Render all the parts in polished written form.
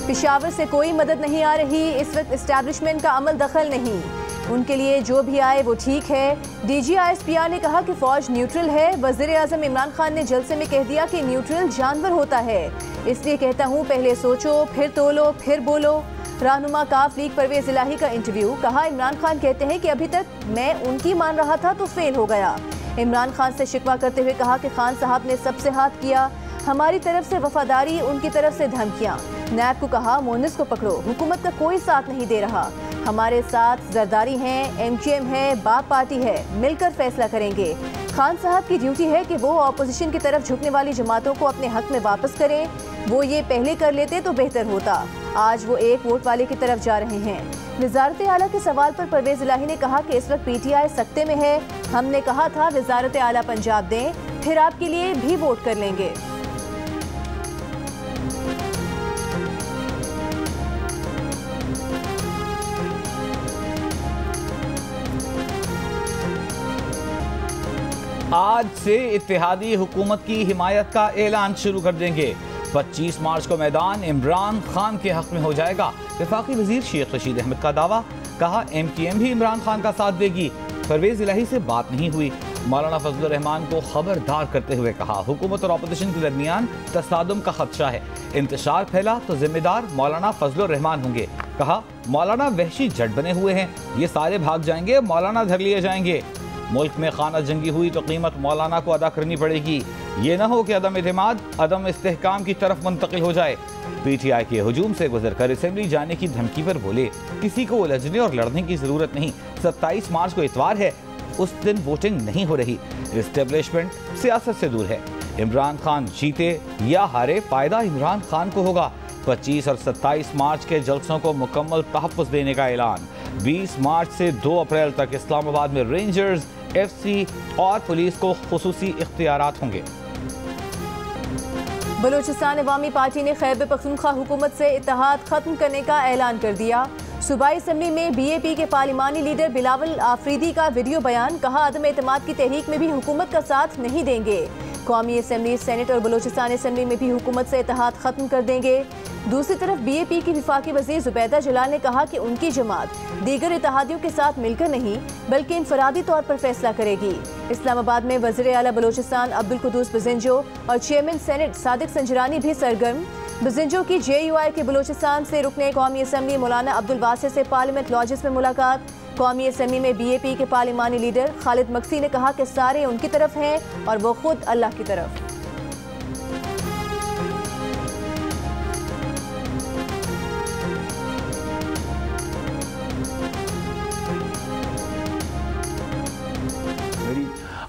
पेशावर से कोई मदद नहीं आ रही, इस वक्त इस्टेब्लिशमेंट का अमल दखल नहीं, उनके लिए जो भी आए वो ठीक है। DGISPR ने कहा कि फौज न्यूट्रल है। वज़ीर आज़म इमरान खान ने जलसे में कह दिया कि न्यूट्रल जानवर होता है, इसलिए कहता हूँ पहले सोचो फिर तोलो फिर बोलो। रहनुमा काफ लीग परवेज इलाही का इंटरव्यू, कहा इमरान खान कहते हैं कि अभी तक मैं उनकी मान रहा था तो फेल हो गया। इमरान खान से शिकवा करते हुए कहा कि खान साहब ने सबसे हाथ किया, हमारी तरफ से वफादारी, उनकी तरफ से धमकियां। नैब को कहा मोनिस को पकड़ो, हुकूमत का कोई साथ नहीं दे रहा, हमारे साथ जरदारी हैं, MQM है, बाप पार्टी है, मिलकर फैसला करेंगे। खान साहब की ड्यूटी है कि वो अपोजिशन की तरफ झुकने वाली जमातों को अपने हक में वापस करें, वो ये पहले कर लेते तो बेहतर होता। आज वो एक वोट वाले की तरफ जा रहे हैं। वजारत आला के सवाल पर परवेज इलाही ने कहा कि इस वक्त PTI सख्ते में है, हमने कहा था वजारत आला पंजाब दें, फिर आपके लिए भी वोट कर लेंगे। आज से इत्तेहादी हुकूमत की हिमायत का ऐलान शुरू कर देंगे। 25 मार्च को मैदान इमरान खान के हक में हो जाएगा। वफाकी वजीर शेख रशीद अहमद का दावा, कहा MQM भी इमरान खान का साथ देगी। परवेज इलाही से बात नहीं हुई। मौलाना फजलुर रहमान को खबरदार करते हुए कहा, हुकूमत और अपोजिशन के दरमियान तसादुम का खदशा है, इंतशार फैला तो जिम्मेदार मौलाना फजलुर रहमान होंगे। कहा मौलाना वहशी जट बने हुए हैं, ये सारे भाग जाएंगे, मौलाना धर लिए जाएंगे। मुल्क में खाना जंगी हुई तो कीमत मौलाना को अदा करनी पड़ेगी। ये ना हो कि अदम एतमाद, अदम इस्तेहकाम की तरफ मुंतकिल हो जाए। PTI के हुजूम से गुजर कर असेंबली जाने की धमकी पर बोले, किसी को उलझने और लड़ने की जरूरत नहीं। 27 मार्च को इतवार है, उस दिन वोटिंग नहीं हो रही। इस्टेब्लिशमेंट सियासत से दूर है। इमरान खान जीते या हारे, फायदा इमरान खान को होगा। 25 और 27 मार्च के जलसों को मुकम्मल तहफ़्फ़ुज़ देने का ऐलान। 20 मार्च से 2 अप्रैल तक इस्लामाबाद में रेंजर्स, FC और पुलिस को खुसूसी इख्तियारात होंगे। बलूचिस्तान अवामी पार्टी ने खैबर पख्तूनख्वा हुकूमत से इत्तेहाद खत्म करने का ऐलान कर दिया। सूबाई असम्बली में BAP के पार्लिमानी लीडर बिलावल आफरीदी का वीडियो बयान, कहा अदम एतमाद की तहरीक में भी हुकूमत का साथ नहीं देंगे। कौमी असम्बली, सेनेट और बलूचिस्तान असम्बली में भी हुकूमत से इत्तेहाद खत्म कर देंगे। दूसरी तरफ BAP की विफाकी वजीर जुबैदा जलाल ने कहा कि उनकी जमात दीगर इत्तेहादियों के साथ मिलकर नहीं बल्कि इनफरादी तौर पर फैसला करेगी। इस्लामाबाद में वज़ीर आला बलूचिस्तान अब्दुल कुद्दूस बिज़िंजो और चेयरमैन सेनेट सादिक संजरानी भी सरगर्म। बिज़िंजो की JUI के बलूचिस्तान से रुकने कौमी असम्बली मौलाना अब्दुल वासिर से पार्लियामेंट लॉजेस में मुलाकात। कौमी असम्बली में BAP के पार्लिमानी लीडर खालिद मक्सी ने कहा कि सारे उनकी तरफ हैं और वो खुद अल्लाह की तरफ।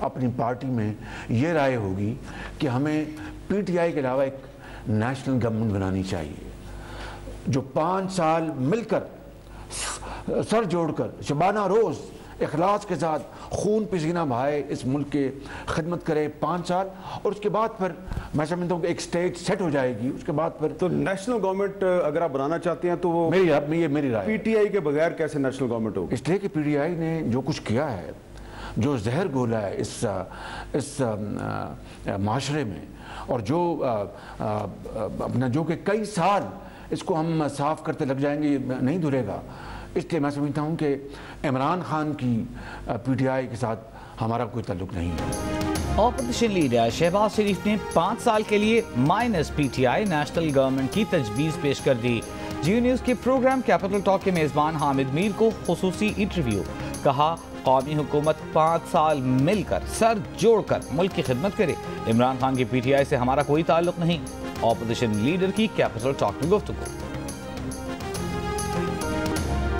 अपनी पार्टी में ये राय होगी कि हमें PTI के अलावा एक नेशनल गवर्नमेंट बनानी चाहिए, जो 5 साल मिलकर सर जोड़कर शबाना रोज़ इखलास के साथ खून पसीना बहाए इस मुल्क के खिदमत करे 5 साल, और उसके बाद फिर मैं समझता हूँ कि एक स्टेट सेट हो जाएगी। उसके बाद फिर तो नेशनल गवर्नमेंट अगर आप बनाना चाहते हैं तो वो मेरी राय PTI के बगैर कैसे नेशनल गवर्नमेंट होगी? इसलिए कि PTI ने जो कुछ किया है, जो जहर घोला है इस माशरे में, और जो अपना जो कि कई साल इसको हम साफ करते लग जाएंगे, नहीं धुलेगा। इसलिए मैं समझता हूँ कि इमरान खान की PTI के साथ हमारा कोई ताल्लुक नहीं है। ऑपोजिशन लीडर शहबाज शरीफ ने 5 साल के लिए -PTI नेशनल गवर्नमेंट की तजवीज़ पेश कर दी। G न्यूज़ के प्रोग्राम कैपिटल टॉक के मेज़बान हामिद मीर को खुसूसी इंटरव्यू, कहा कौमी हुकूमत 5 साल मिलकर सर जोड़कर मुल्क की खिदमत करे। इमरान खान की PTI से हमारा कोई ताल्लुक नहीं। ऑपोजिशन लीडर की कैपिटल टॉक में गुफ्तगू।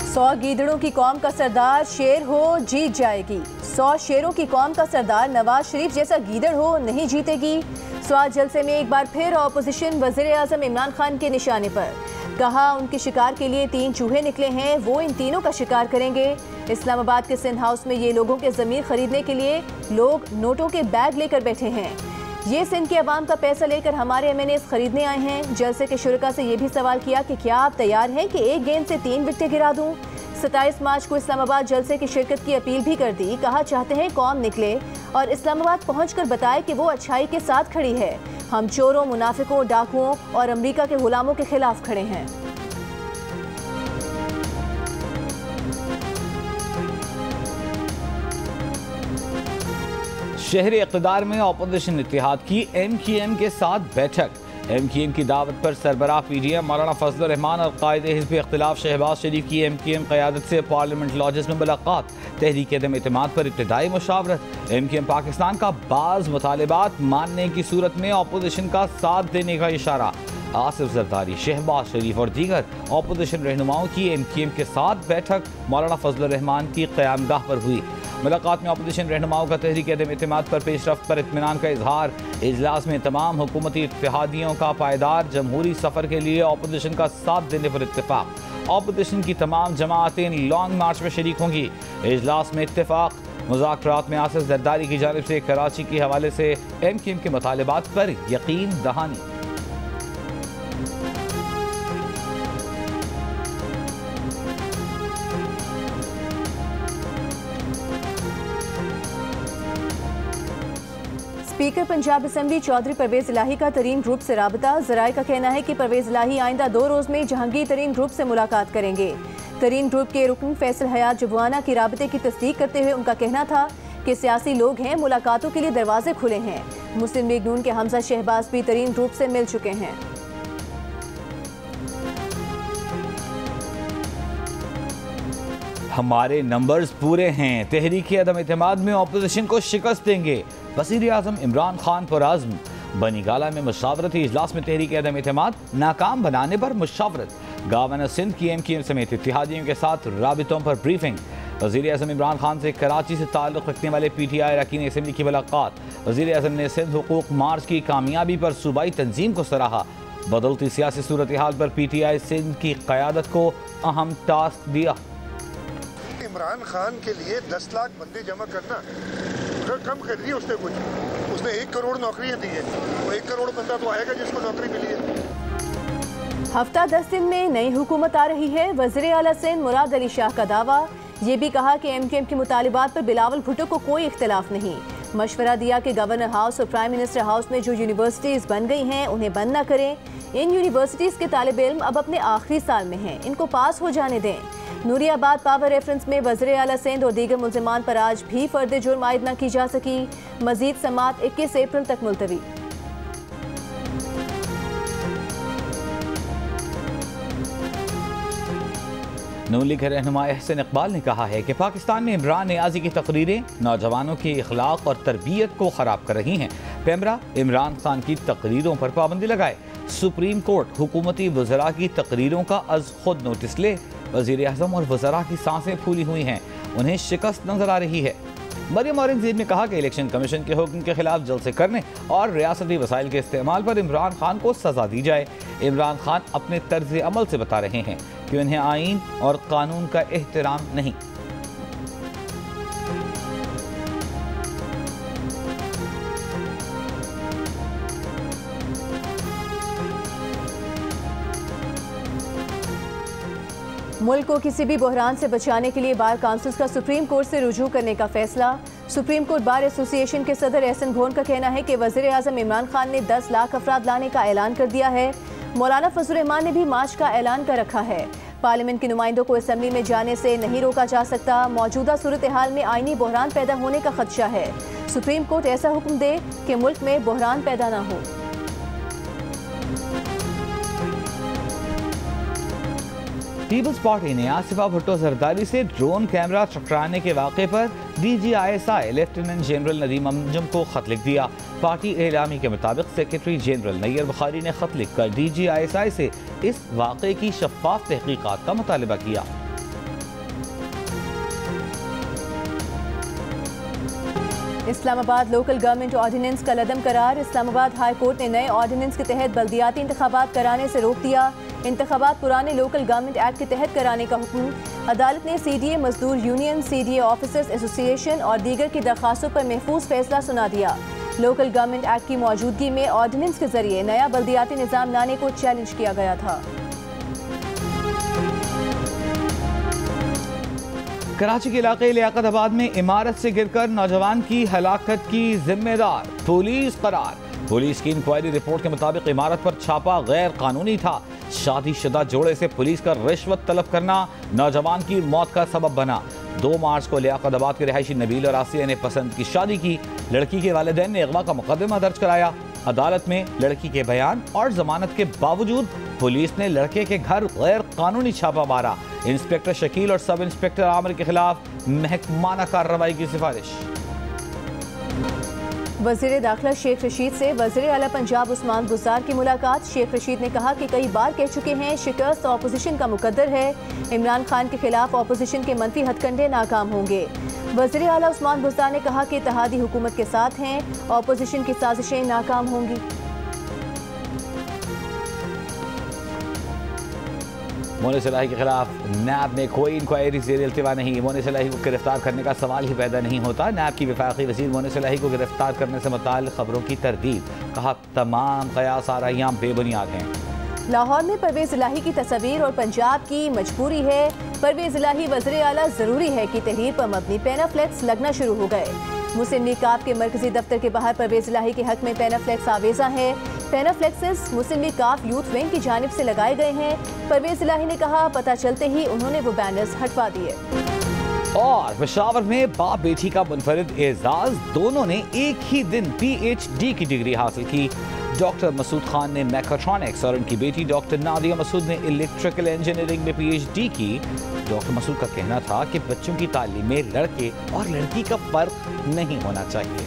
100 गीदड़ों की कौम का सरदार शेर हो जीत जाएगी। 100 शेरों की कौम का सरदार नवाज शरीफ जैसा गीदड़ हो नहीं जीतेगी। स्वाद जलसे में एक बार फिर ऑपोजिशन वज़ीर आज़म इमरान खान के निशाने पर, कहा उनके शिकार के लिए 3 चूहे निकले हैं, वो इन तीनों का शिकार करेंगे। इस्लामाबाद के सिंध हाउस में ये लोगों के ज़मीर खरीदने के लिए लोग नोटों के बैग लेकर बैठे हैं। ये सिंध के अवाम का पैसा लेकर हमारे MNAs खरीदने आए हैं। जलसे के शुरका से ये भी सवाल किया कि क्या आप तैयार हैं कि एक गेंद से 3 विकेटें गिरा दूं। 27 मार्च को इस्लामाबाद जलसे की शिरकत की अपील भी कर दी। कहा चाहते हैं कौम निकले और इस्लामाबाद पहुंचकर बताए कि वो अच्छाई के साथ खड़ी है। हम चोरों, मुनाफिकों, डाकुओं और अमेरिका के गुलामों के खिलाफ खड़े हैं। शहर इक़्तिदार में अपोजिशन इत्तेहाद की MKM के साथ बैठक। MKM की दावत पर सरबराह PDM मौलाना फजल रहमान और कायद हिज़्ब इख्तिलाफ शहबाज शरीफ की MKM क़यादत से पार्लियामेंट लॉजेस में मुलाकात। तहरीक अदम एतमाद पर इब्तिदाई मुशावरत। MKM पाकिस्तान का बाज़ मुतालिबात मानने की सूरत में अपोजिशन का साथ देने का इशारा। आसिफ जरदारी, शहबाज शरीफ और दीगर अपोजिशन रहनुमाओं की MKM के साथ बैठक मौलाना फजल रहमान की क़यामगाह पर हुई। मुलाकात में अपोजिशन रहनुमाओं का तहरीक अदम एतमाद पर पेशरफ्त पर इत्मीनान का इजहार। इजलास में तमाम हुकूमती इत्तेहादियों का पायदार जमहूरी सफ़र के लिए अपोजिशन का साथ देने पर इत्तेफाक। अपोजिशन की तमाम जमातें लॉन्ग मार्च में शरीक होंगी। इजलास में इत्तेफाक। मुज़ाकरात में आसिफ जरदारी की जानिब से कराची के हवाले से MKM के मुतालिबात पर यकीन दहानी। स्पीकर पंजाब असम्बली चौधरी परवेज इलाही का तरीन ग्रुप से राबता। ज़राए का कहना है कि परवेज इलाही आइंदा 2 रोज़ में जहांगीर तरीन ग्रुप से मुलाकात करेंगे। तरीन ग्रुप के रुकन फैसल हयात जबवाना की राबते की तस्दीक करते हुए उनका कहना था कि सियासी लोग हैं, मुलाकातों के लिए दरवाजे खुले हैं। मुस्लिम लीग नून के हमजा शहबाज भी तरीन ग्रुप से मिल चुके हैं। हमारे नंबर्स पूरे हैं, तहरीक अदम एतमाद में अपोजिशन को शिकस्त देंगे। वज़ीर आज़म इमरान खान पर आज़म। बनीगाला में मुशावरती इजलास में तहरीक अदम एतमाद नाकाम बनाने पर मुशावरत। गवर्नर सिंध की MKM समेत इत्तेहादियों के साथ राबितों पर ब्रीफिंग। वज़ीर आज़म इमरान खान से कराची से ताल्लुक़ रखने वाले PTI अरकान असम्बली की मुलाकात। वज़ीर आज़म ने सिंध हुकूक मार्च की कामयाबी पर सूबाई तंजीम को सराहा। बदलती सियासी सूरत हाल पर PTI सिंध की क़यादत को अहम टास्क दिया। इमरान खान के लिए 10 लाख बंदे जमा करना कम कर दी उसने कुछ। उसने 1 करोड़ नौकरियां दी है, वो 1 करोड़ बंदा तो आएगा जिसको नौकरी मिली है। हफ्ता 10 दिन में नई हुकूमत आ रही है। वज़ीर आला सिंध मुराद अली शाह का दावा। ये भी कहा कि MKM के मुतालिबात पर बिलावल भुट्टो को कोई इख्तिलाफ नहीं। मशवरा दिया कि गवर्नर हाउस और प्राइम मिनिस्टर हाउस में जो यूनिवर्सिटीज़ बन गई हैं उन्हें बंद न करें। इन यूनिवर्सिटीज़ के तालिब इल्म अब अपने आखिरी साल में हैं, इनको पास हो जाने दें। नूरियाबाद पावर रेफरेंस में वज़ीर आला सिंध और दीगर मुल्ज़िमान पर आज भी फर्द जुर्म आयद न की जा सकी। मज़ीद समात 21 अप्रैल तक मुलतवी। नून लीग रहनुमा एहसन इकबाल ने कहा है कि पाकिस्तान में इमरान नियाज़ी की तकरीरें नौजवानों की इखलाक और तरबियत को ख़राब कर रही हैं। पैमरा इमरान खान की तकरीरों पर पाबंदी लगाए। सुप्रीम कोर्ट हुकूमती वज़रा की तकरीरों का अज़ खुद नोटिस ले। वज़ीर आज़म और वज़रा की सांसें फूली हुई हैं, उन्हें शिकस्त नजर आ रही है। मरियम औरंगज़ेब ने कहा कि इलेक्शन कमीशन के हुक्म के खिलाफ जलसे करने और रियासती वसाइल के इस्तेमाल पर इमरान खान को सजा दी जाए। इमरान खान अपने तर्ज अमल से बता रहे हैं कि उन्हें आईन और कानून का एहतराम नहीं। मुल्क को किसी भी बहरान से बचाने के लिए बार काउंसिल का सुप्रीम कोर्ट से रुजू करने का फैसला। सुप्रीम कोर्ट बार एसोसिएशन के सदर एहसन भोन का कहना है कि वज़ीर आज़म इमरान खान ने 10 लाख अफराद लाने का ऐलान कर दिया है। मौलाना फजल रहमान ने भी मार्च का ऐलान कर रखा है। पार्लियामेंट के नुमाइंदों को असम्बली में जाने से नहीं रोका जा सकता। मौजूदा सूरत हाल में आईनी बहरान पैदा होने का खदशा है। सुप्रीम कोर्ट ऐसा हुक्म दे कि मुल्क में बहरान पैदा न हो। पीपल्स पार्टी ने आसिफा भुट्टो जरदारी से ड्रोन कैमरा टकराने के वाक़े पर DGISI lieutenant general Nadeem Anjum को खत लिख दिया। पार्टी एलामी के मुताबिक सेक्रेटरी जनरल नैयर बुखारी ने खत लिखकर DGISI से इस वाक़े की शफाफ तहकीकात का मुतालबा किया। इस्लामाबाद लोकल गवर्नमेंट ऑर्डिनेंस का लदम करार। इस्लामाबाद हाई कोर्ट ने नए ऑर्डिनेंस के तहत बल्दियाती इंतखाबात कराने से रोक दिया। इंतखाबात पुराने लोकल गवर्नमेंट एक्ट के तहत कराने का हुक्म। अदालत ने CDA मजदूर यूनियन, CDA ऑफिसर्स एसोसिएशन और दीगर की दरखास्तों पर महफूज फैसला सुना दिया। लोकल गवर्नमेंट एक्ट की मौजूदगी में ऑर्डिनेंस के जरिए नया बल्दियाती निज़ाम लाने को चैलेंज किया गया था। कराची के इलाके लियाकताबाद में इमारत से गिरकर नौजवान की हलाकत की जिम्मेदार पुलिस करार। पुलिस की इंक्वायरी रिपोर्ट के मुताबिक इमारत पर छापा गैर कानूनी था। शादीशुदा जोड़े से पुलिस का रिश्वत तलब करना नौजवान की मौत का सबब बना। 2 मार्च को लियाकताबाद के रिहायशी नबील और आसिया ने पसंद की शादी की। लड़की के वालिदैन ने अगवा का मुकदमा दर्ज कराया। अदालत में लड़की के बयान और जमानत के बावजूद पुलिस ने लड़के के घर गैर कानूनी छापा मारा। इंस्पेक्टर शकील और सब इंस्पेक्टर आमिर के खिलाफ महकमाना कार्रवाई की सिफारिश। वज़ीर दाखिला शेख रशीद से वज़ीर आला पंजाब उस्मान गुज़ार की मुलाकात। शेख रशीद ने कहा कि कई बार कह चुके हैं शिकस्त ऑपोजिशन का मुकद्दर है। इमरान खान के खिलाफ ऑपोजिशन के मनफी हथकंडे नाकाम होंगे। वज़ीर आला उस्मान गुज़ार ने कहा कि इत्तेहादी हुकूमत के साथ हैं, ऑपोजिशन की साजिशें नाकाम होंगी। मोनिस इलाही के खिलाफ नैब में कोई इंक्वायरी ज़ेर इल्तिवा नहीं। मोनिस इलाही को गिरफ्तार करने का सवाल ही पैदा नहीं होता। नैब की वफाकी वज़ीर मोनिस इलाही को गिरफ्तार करने से मुताल्लिक़ खबरों की तरदीद। कहा तमाम क़यास आराइयाँ बेबुनियाद हैं। लाहौर में परवेज़ इलाही की तस्वीर और पंजाब की मजबूरी है। परवेज़ इलाही वज़ीर आला ज़रूरी है की तहरीर पर मबनी पैनाफ्लेक्स लगना शुरू हो गए। मुस्लिम लीग काफ के मरकजी दफ्तर के बाहर परवेज़ इलाही के हक में पैनाफ्लेक्स आवेजा है। पैनाफ्लेक्सेस मुस्लिम लीग काफ यूथ विंग की जानिब से लगाए गए हैं। परवेज़ इलाही ने कहा पता चलते ही उन्होंने वो बैनर्स हटवा दिए। और पेशावर में बाप बेटी का मुनफरिद एजाज, दोनों ने एक ही दिन PhD की डिग्री हासिल की। डॉक्टर मसूद खान ने मैकाट्रॉनिक्स और उनकी बेटी डॉक्टर नादिया मसूद ने इलेक्ट्रिकल इंजीनियरिंग में PhD की। डॉक्टर मसूद का कहना था कि बच्चों की तालीम में लड़के और लड़की का फर्क नहीं होना चाहिए।